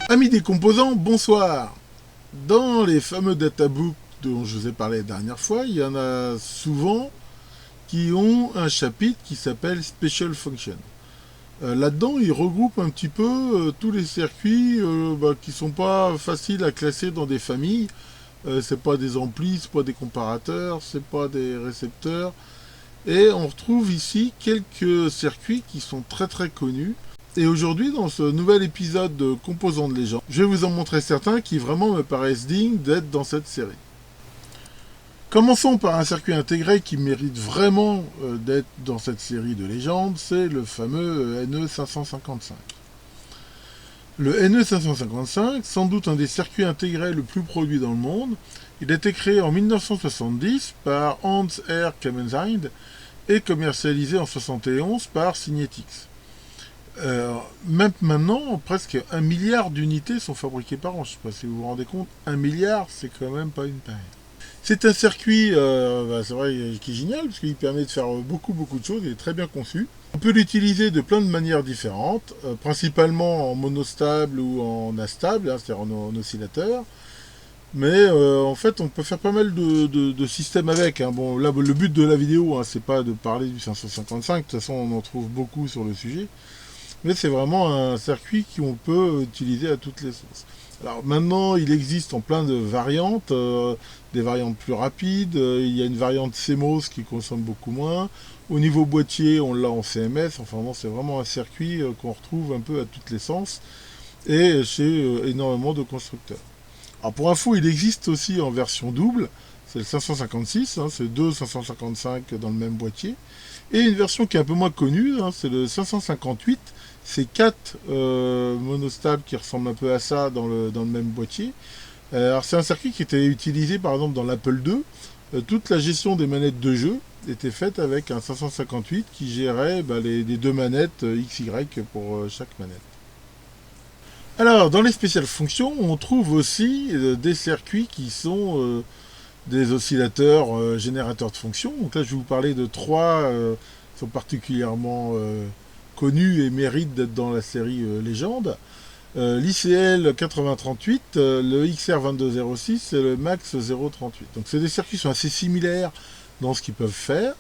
Amis des composants, bonsoir. Dans les fameux databooks dont je vous ai parlé la dernière fois, il y en a souvent qui ont un chapitre qui s'appelle Special Function. Là-dedans, ils regroupent un petit peu tous les circuits qui sont pas faciles à classer dans des familles. C'est pas des amplis, c'est pas des comparateurs, c'est pas des récepteurs. Et on retrouve ici quelques circuits qui sont très très connus. Et aujourd'hui, dans ce nouvel épisode de Composants de légende, je vais vous en montrer certains qui vraiment me paraissent dignes d'être dans cette série. Commençons par un circuit intégré qui mérite vraiment d'être dans cette série de légendes, c'est le fameux NE555. Le NE555, sans doute un des circuits intégrés le plus produit dans le monde, il a été créé en 1970 par Hans R. Kamenzind et commercialisé en 1971 par Signetix. Même maintenant, presque 1 milliard d'unités sont fabriquées par an. Je ne sais pas si vous vous rendez compte, 1 milliard, c'est quand même pas une paille. C'est un circuit, c'est vrai, qui est génial, parce qu'il permet de faire beaucoup de choses, il est très bien conçu. On peut l'utiliser de plein de manières différentes, principalement en monostable ou en astable, c'est-à-dire en oscillateur. Mais en fait, on peut faire pas mal de systèmes avec. Bon, là, le but de la vidéo, c'est pas de parler du 555, de toute façon, on en trouve beaucoup sur le sujet. Mais c'est vraiment un circuit qu'on peut utiliser à toutes les sauces. Alors maintenant, il existe en plein de variantes, des variantes plus rapides, il y a une variante CMOS qui consomme beaucoup moins. Au niveau boîtier, on l'a en CMS, enfin bon, c'est vraiment un circuit qu'on retrouve un peu à toutes les sens et chez énormément de constructeurs. Alors pour info, il existe aussi en version double, c'est le 556, c'est deux 555 dans le même boîtier. Et une version qui est un peu moins connue, c'est le 558, c'est 4 monostables qui ressemblent un peu à ça dans le même boîtier. Alors c'est un circuit qui était utilisé par exemple dans l'Apple II. Toute la gestion des manettes de jeu était faite avec un 558 qui gérait les deux manettes XY pour chaque manette. Alors dans les spéciales fonctions, on trouve aussi des circuits qui sont des oscillateurs générateurs de fonctions. Donc là je vais vous parler de trois qui sont particulièrement connus et méritent d'être dans la série légende. L'ICL 8038, le XR2206 et le Max 038. Donc c'est des circuits qui sont assez similaires dans ce qu'ils peuvent faire.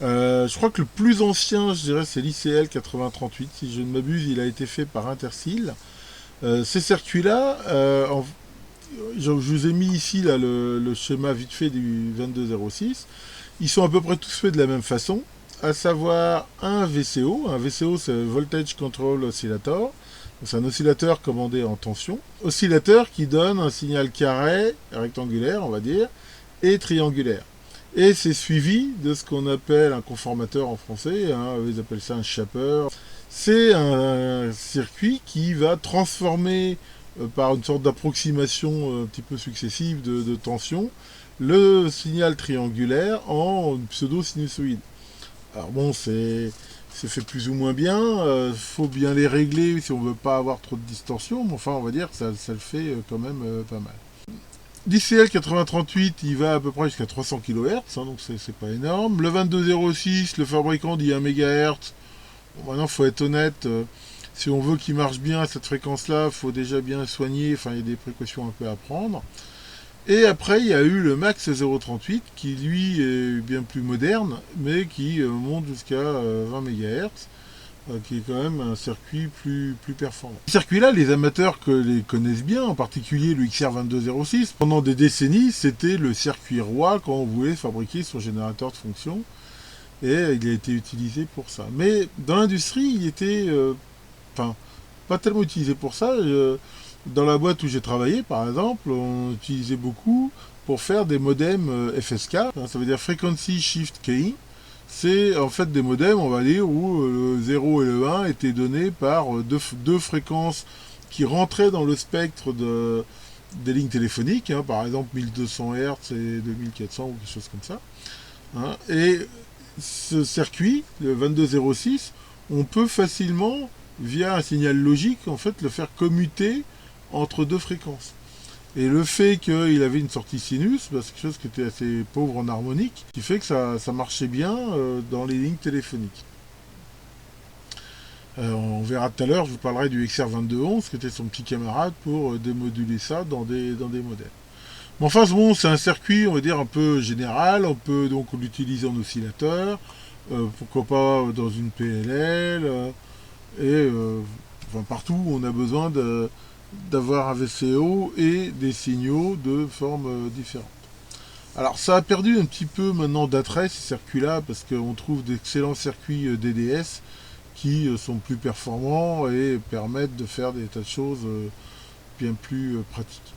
Je crois que le plus ancien, je dirais, c'est l'ICL 8038. Si je ne m'abuse, il a été fait par Intersil. Ces circuits-là, je vous ai mis ici là, le schéma vite fait du 2206. Ils sont à peu près tous faits de la même façon, à savoir un VCO. Un VCO, c'est Voltage Control Oscillator. C'est un oscillateur commandé en tension. Oscillateur qui donne un signal carré, rectangulaire, on va dire, et triangulaire. Et c'est suivi de ce qu'on appelle un conformateur en français, ils appellent ça un shaper. C'est un circuit qui va transformer par une sorte d'approximation un petit peu successive de tension le signal triangulaire en pseudo-sinusoïde. Alors bon, c'est fait plus ou moins bien, faut bien les régler si on veut pas avoir trop de distorsion, mais enfin on va dire que ça le fait quand même pas mal. L'ICL 8038, il va à peu près jusqu'à 300 kHz, donc c'est pas énorme. Le 2206, le fabricant dit 1 MHz. Bon, maintenant, faut être honnête, si on veut qu'il marche bien à cette fréquence-là, il faut déjà bien soigner, enfin il y a des précautions un peu à prendre. Et après, il y a eu le Max 038 qui lui est bien plus moderne, mais qui monte jusqu'à 20 MHz, qui est quand même un circuit plus performant. Ce circuit-là, les amateurs que les connaissent bien, en particulier le XR2206, pendant des décennies, c'était le circuit roi quand on voulait fabriquer son générateur de fonction, et il a été utilisé pour ça. Mais dans l'industrie, il était, pas tellement utilisé pour ça. Dans la boîte où j'ai travaillé, par exemple, on utilisait beaucoup pour faire des modems FSK, ça veut dire Frequency Shift Keying. C'est en fait des modems, on va dire, où le 0 et le 1 étaient donnés par deux fréquences qui rentraient dans le spectre des lignes téléphoniques, par exemple 1200 Hz et 2400 ou quelque chose comme ça. Et ce circuit, le 2206, on peut facilement, via un signal logique, en fait, le faire commuter entre deux fréquences. Et le fait qu'il avait une sortie sinus, c'est quelque chose qui était assez pauvre en harmonique, qui fait que ça marchait bien dans les lignes téléphoniques. On verra tout à l'heure, je vous parlerai du XR2211, qui était son petit camarade pour démoduler ça dans des modèles. Mais enfin, bon, c'est un circuit, on va dire, un peu général. On peut donc l'utiliser en oscillateur, pourquoi pas dans une PLL, enfin, partout où on a besoin d'avoir un VCO et des signaux de formes différentes. Alors, ça a perdu un petit peu maintenant d'attrait, ces circuits-là, parce qu'on trouve d'excellents circuits DDS qui sont plus performants et permettent de faire des tas de choses bien plus pratiques.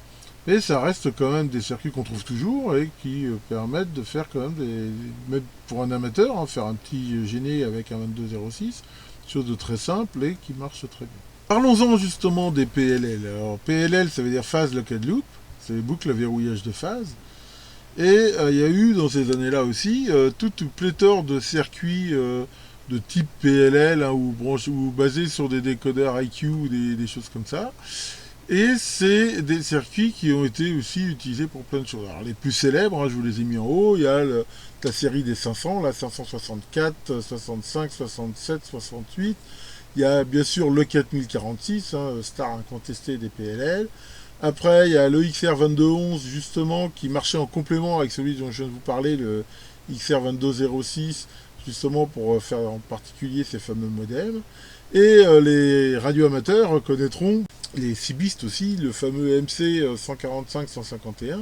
Mais ça reste quand même des circuits qu'on trouve toujours et qui permettent de faire quand même même pour un amateur, hein, faire un petit gêné avec un 2206, chose de très simple et qui marche très bien. Parlons-en justement des PLL. Alors PLL, ça veut dire phase locked loop, c'est les boucles à verrouillage de phase. Et il y a eu dans ces années-là aussi toute pléthore de circuits de type PLL, hein, ou basés sur des décodeurs IQ ou des choses comme ça. Et c'est des circuits qui ont été aussi utilisés pour plein de choses. Alors les plus célèbres, hein, je vous les ai mis en haut, il y a la série des 500, la 564, 65, 67, 68. Il y a bien sûr le 4046, hein, star incontesté des PLL. Après, il y a le XR2211, justement, qui marchait en complément avec celui dont je viens de vous parler, le XR2206, justement pour faire en particulier ces fameux modems. Et les radioamateurs reconnaîtront, les cibistes aussi, le fameux MC 145-151,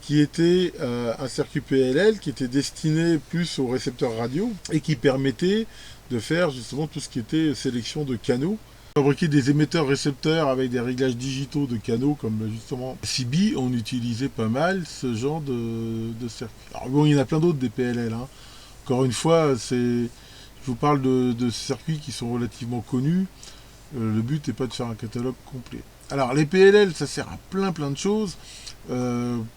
qui était un circuit PLL qui était destiné plus aux récepteurs radio et qui permettait de faire justement tout ce qui était sélection de canaux. Fabriquer des émetteurs-récepteurs avec des réglages digitaux de canaux comme justement CB, on utilisait pas mal ce genre de circuit. Alors bon, il y en a plein d'autres des PLL. Hein. Encore une fois, je vous parle de circuits qui sont relativement connus. Le but n'est pas de faire un catalogue complet. Alors les PLL, ça sert à plein de choses.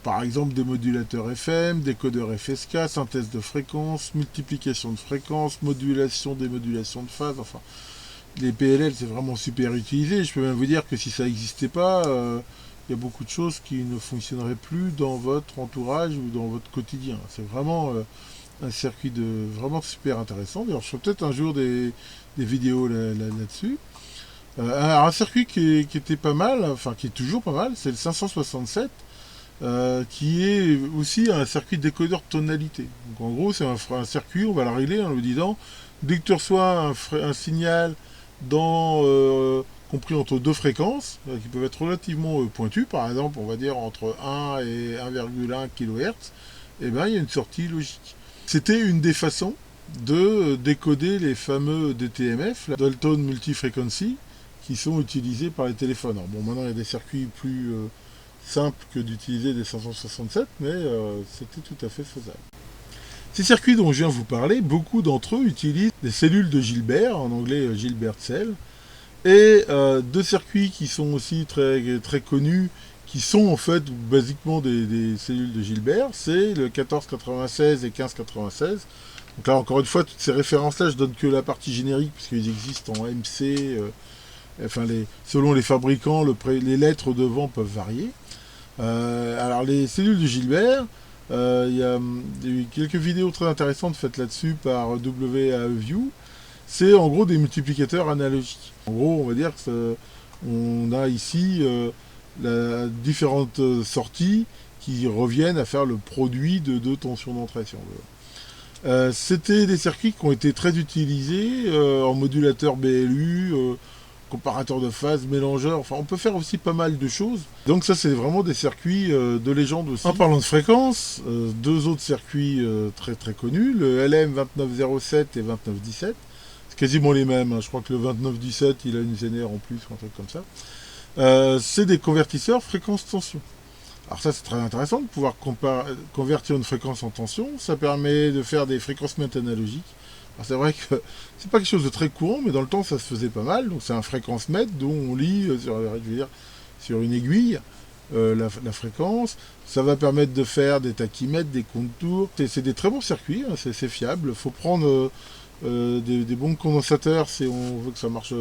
Par exemple des modulateurs FM, décodeurs FSK, synthèse de fréquences, multiplication de fréquences, modulation, démodulation de phase, enfin... Les PLL, c'est vraiment super utilisé. Je peux même vous dire que si ça n'existait pas, il y a beaucoup de choses qui ne fonctionneraient plus dans votre entourage ou dans votre quotidien. C'est vraiment un circuit vraiment super intéressant. D'ailleurs, je ferai peut-être un jour des vidéos là-dessus. Un circuit qui était pas mal, enfin qui est toujours pas mal, c'est le 567, qui est aussi un circuit décodeur de tonalité. Donc en gros, c'est un circuit, on va la régler en lui disant, dès que tu reçois un signal compris entre deux fréquences, qui peuvent être relativement pointues, par exemple, on va dire entre 1 et 1,1 kHz, et bien il y a une sortie logique. C'était une des façons de décoder les fameux DTMF, la Dalton Multi-Frequency, qui sont utilisés par les téléphones. Alors bon, maintenant il y a des circuits plus simples que d'utiliser des 567, mais c'était tout à fait faisable. Ces circuits dont je viens de vous parler, beaucoup d'entre eux utilisent des cellules de Gilbert, en anglais Gilbert Cell, et deux circuits qui sont aussi très connus, qui sont en fait basiquement des cellules de Gilbert, c'est le 1496 et 1596. Donc là, encore une fois, toutes ces références-là, je donne que la partie générique, puisqu'ils existent en MC, selon les fabricants, les lettres devant peuvent varier. Alors les cellules de Gilbert, il y a eu quelques vidéos très intéressantes faites là-dessus par WAView. C'est en gros des multiplicateurs analogiques. En gros, on va dire qu'on a ici différentes sorties qui reviennent à faire le produit de deux tensions d'entrée, si on veut. C'était des circuits qui ont été très utilisés en modulateur BLU, comparateur de phase, mélangeur, enfin on peut faire aussi pas mal de choses. Donc ça c'est vraiment des circuits de légende aussi. En parlant de fréquences, deux autres circuits très connus, le LM2907 et 2917, c'est quasiment les mêmes, hein. Je crois que le 2917 il a une Zener en plus, un truc comme ça. C'est des convertisseurs fréquence-tension. Alors ça c'est très intéressant de pouvoir convertir une fréquence en tension, ça permet de faire des fréquences mètres analogiques. Alors c'est vrai que c'est pas quelque chose de très courant, mais dans le temps ça se faisait pas mal. Donc c'est un fréquence mètre dont on lit sur une aiguille la fréquence. Ça va permettre de faire des tachymètres, des contours. C'est des très bons circuits, hein, c'est fiable. Il faut prendre des bons condensateurs si on veut que ça marche,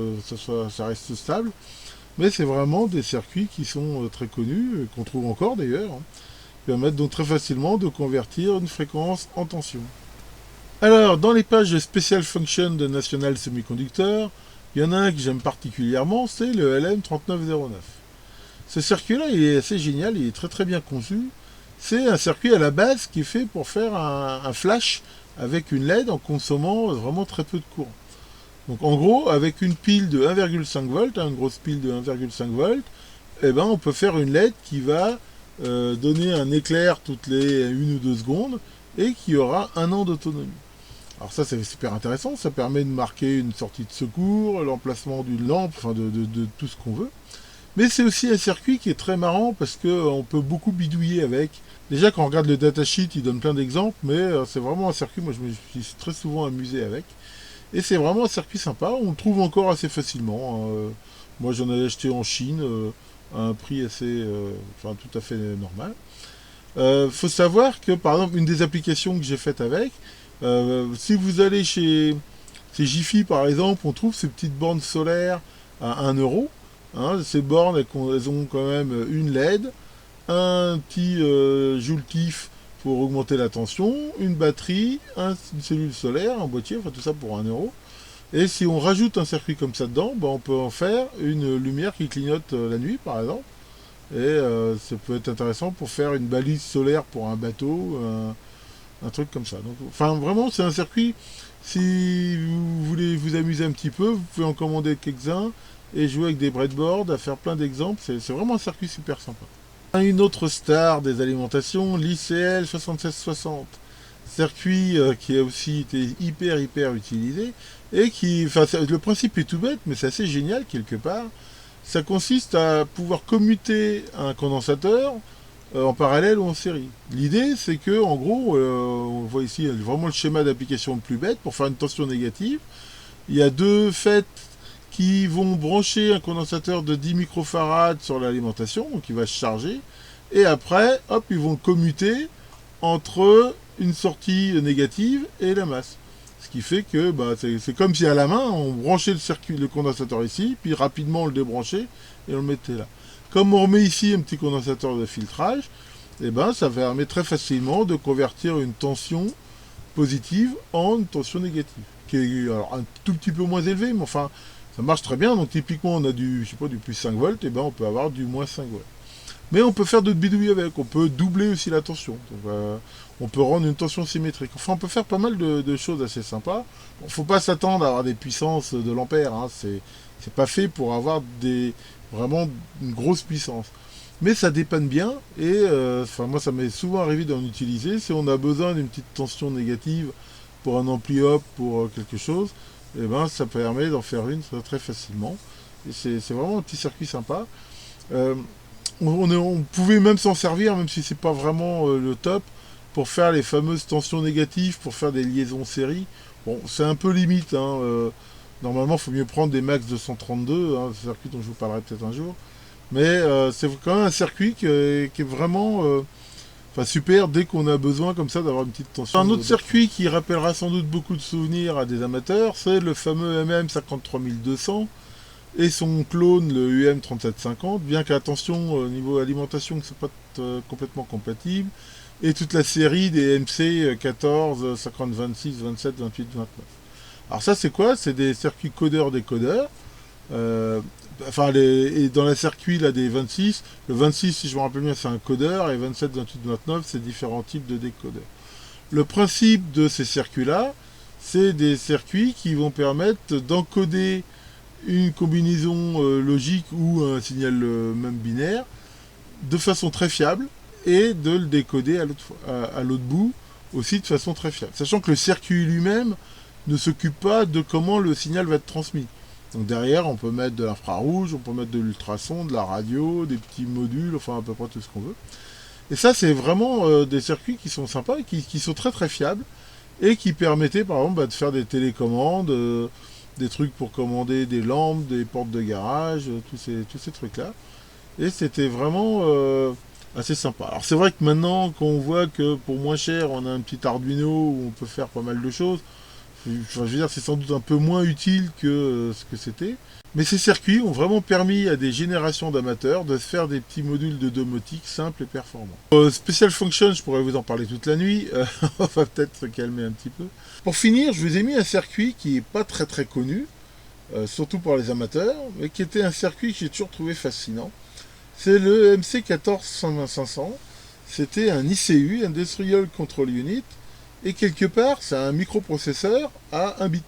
ça reste stable. Mais c'est vraiment des circuits qui sont très connus, qu'on trouve encore d'ailleurs, hein, qui permettent donc très facilement de convertir une fréquence en tension. Alors, dans les pages Special Function de National Semiconductor, Il y en a un que j'aime particulièrement, c'est le LM3909. Ce circuit-là, il est assez génial, il est très très bien conçu. C'est un circuit à la base qui est fait pour faire un flash avec une LED en consommant vraiment très peu de courant. Donc en gros, avec une pile de 1,5 volts, une grosse pile de 1,5 volts, eh ben, on peut faire une LED qui va donner un éclair toutes les 1 ou 2 secondes et qui aura 1 an d'autonomie. Alors ça c'est super intéressant, ça permet de marquer une sortie de secours, l'emplacement d'une lampe, enfin de tout ce qu'on veut. Mais c'est aussi un circuit qui est très marrant parce qu'on peut beaucoup bidouiller avec. Déjà quand on regarde le datasheet, il donne plein d'exemples, mais c'est vraiment un circuit, moi je me suis très souvent amusé avec. Et c'est vraiment un circuit sympa, on le trouve encore assez facilement. Moi j'en ai acheté en Chine à un prix assez, enfin tout à fait normal. Faut savoir que par exemple une des applications que j'ai faites avec, si vous allez chez Jiffy par exemple, on trouve ces petites bornes solaires à 1 euro. Hein, ces bornes elles ont quand même une LED, un petit joule-kiff pour augmenter la tension, une batterie, une cellule solaire, un boîtier, enfin tout ça pour 1 euro. Et si on rajoute un circuit comme ça dedans, ben, on peut en faire une lumière qui clignote la nuit par exemple. Et ça peut être intéressant pour faire une balise solaire pour un bateau, un truc comme ça. Donc, enfin vraiment c'est un circuit, si vous voulez vous amuser un petit peu, vous pouvez en commander quelques-uns et jouer avec des breadboards, à faire plein d'exemples, c'est vraiment un circuit super sympa. Une autre star des alimentations, l'ICL 7660. Circuit qui a aussi été hyper utilisé et qui, enfin le principe est tout bête mais c'est assez génial quelque part. Ça consiste à pouvoir commuter un condensateur en parallèle ou en série. L'idée c'est que en gros, on voit ici vraiment le schéma d'application le plus bête pour faire une tension négative. Il y a deux fêtes qui vont brancher un condensateur de 10 microfarad sur l'alimentation, donc il va se charger, et après, hop, ils vont commuter entre une sortie négative et la masse. Ce qui fait que bah, c'est comme si à la main, on branchait le condensateur ici, puis rapidement on le débranchait et on le mettait là. Comme on remet ici un petit condensateur de filtrage, et ben, ça permet très facilement de convertir une tension positive en une tension négative, qui est alors, un tout petit peu moins élevée, mais enfin, ça marche très bien. Donc typiquement, on a du, je sais pas, du plus 5 volts, et ben on peut avoir du moins 5 volts. Mais on peut faire d'autres bidouilles avec, on peut doubler aussi la tension. Donc, on peut rendre une tension symétrique. Enfin, on peut faire pas mal de choses assez sympas. Bon, faut pas s'attendre à avoir des puissances de l'ampère, hein. C'est pas fait pour avoir vraiment une grosse puissance. Mais ça dépanne bien, et enfin, moi ça m'est souvent arrivé d'en utiliser. Si on a besoin d'une petite tension négative pour un ampli hop, pour quelque chose, et ben ça permet d'en faire une très facilement. Et c'est vraiment un petit circuit sympa. On pouvait même s'en servir, même si c'est pas vraiment le top, pour faire les fameuses tensions négatives, pour faire des liaisons série. Bon, c'est un peu limite, hein, normalement, il faut mieux prendre des max 232, hein, ce circuit dont je vous parlerai peut-être un jour. Mais c'est quand même un circuit qui est vraiment super dès qu'on a besoin comme ça d'avoir une petite tension. Un autre circuit qui rappellera sans doute beaucoup de souvenirs à des amateurs, c'est le fameux MM53200 et son clone, le UM3750, bien que la tension au niveau alimentation ne soit pas complètement compatible, et toute la série des MC 14, 50, 26, 27, 28, 29. Alors ça c'est quoi? C'est des circuits codeurs-décodeurs. Et dans le circuit là, des 26, le 26 si je me rappelle bien c'est un codeur, et 27, 28, 29 c'est différents types de décodeurs. Le principe de ces circuits là, c'est des circuits qui vont permettre d'encoder une combinaison logique ou un signal même binaire de façon très fiable et de le décoder à l'autre bout aussi de façon très fiable. Sachant que le circuit lui-même ne s'occupe pas de comment le signal va être transmis. Donc derrière, on peut mettre de l'infrarouge, on peut mettre de l'ultrason, de la radio, des petits modules, enfin à peu près tout ce qu'on veut. Et ça, c'est vraiment des circuits qui sont sympas et qui sont très très fiables et qui permettaient par exemple de faire des télécommandes, des trucs pour commander des lampes, des portes de garage, tous ces trucs-là. Et c'était vraiment assez sympa. Alors c'est vrai que maintenant qu'on voit que pour moins cher, on a un petit Arduino où on peut faire pas mal de choses, je veux dire, c'est sans doute un peu moins utile que ce que c'était. Mais ces circuits ont vraiment permis à des générations d'amateurs de se faire des petits modules de domotique simples et performants. Special Function, je pourrais vous en parler toute la nuit. On va peut-être se calmer un petit peu. Pour finir, je vous ai mis un circuit qui n'est pas très très connu, surtout pour les amateurs, mais qui était un circuit que j'ai toujours trouvé fascinant. C'est le MC14-120-500. C'était un ICU, Industrial Control Unit, et quelque part, c'est un microprocesseur à 1 bit.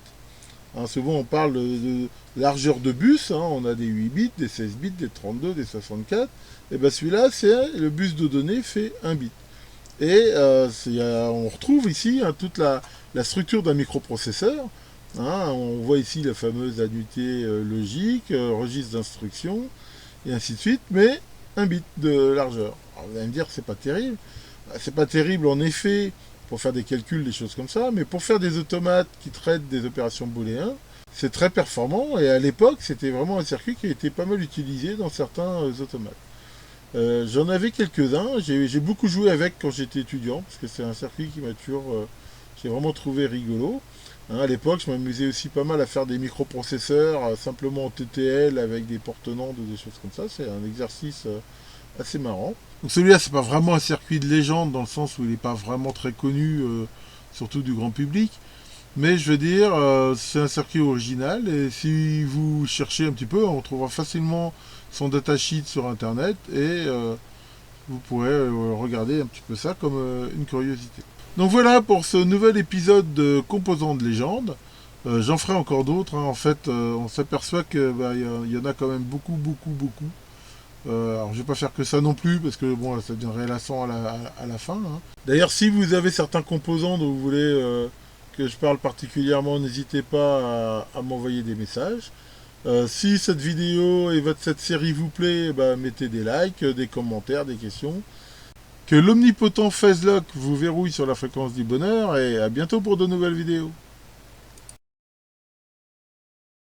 Hein, souvent, on parle de largeur de bus, hein, on a des 8 bits, des 16 bits, des 32, des 64, et bien celui-là, c'est le bus de données fait 1 bit. Et on retrouve ici hein, toute la structure d'un microprocesseur. Hein, on voit ici la fameuse annuité logique, registre d'instruction, et ainsi de suite, mais 1 bit de largeur. Alors vous allez me dire, c'est pas terrible. C'est pas terrible en effet pour faire des calculs, des choses comme ça, mais pour faire des automates qui traitent des opérations booléennes, c'est très performant, et à l'époque, c'était vraiment un circuit qui a été pas mal utilisé dans certains automates. J'en avais quelques-uns, j'ai beaucoup joué avec quand j'étais étudiant, parce que c'est un circuit qui m'a toujours, j'ai vraiment trouvé rigolo. Hein, à l'époque, je m'amusais aussi pas mal à faire des microprocesseurs simplement en TTL avec des portenants, des choses comme ça. C'est un exercice assez marrant. Donc celui-là, c'est pas vraiment un circuit de légende dans le sens où il n'est pas vraiment très connu, surtout du grand public. Mais je veux dire, c'est un circuit original et si vous cherchez un petit peu, on trouvera facilement son datasheet sur internet et vous pourrez regarder un petit peu ça comme une curiosité. Donc voilà pour ce nouvel épisode de Composants de légende. J'en ferai encore d'autres. Hein. En fait, on s'aperçoit que y en a quand même beaucoup, beaucoup, beaucoup. Alors je vais pas faire que ça non plus parce que bon, ça deviendrait lassant à la fin. Hein. D'ailleurs, si vous avez certains composants dont vous voulez que je parle particulièrement, n'hésitez pas à m'envoyer des messages. Si cette vidéo et cette série vous plaît, mettez des likes, des commentaires, des questions. Que l'omnipotent Facelock vous verrouille sur la fréquence du bonheur et à bientôt pour de nouvelles vidéos.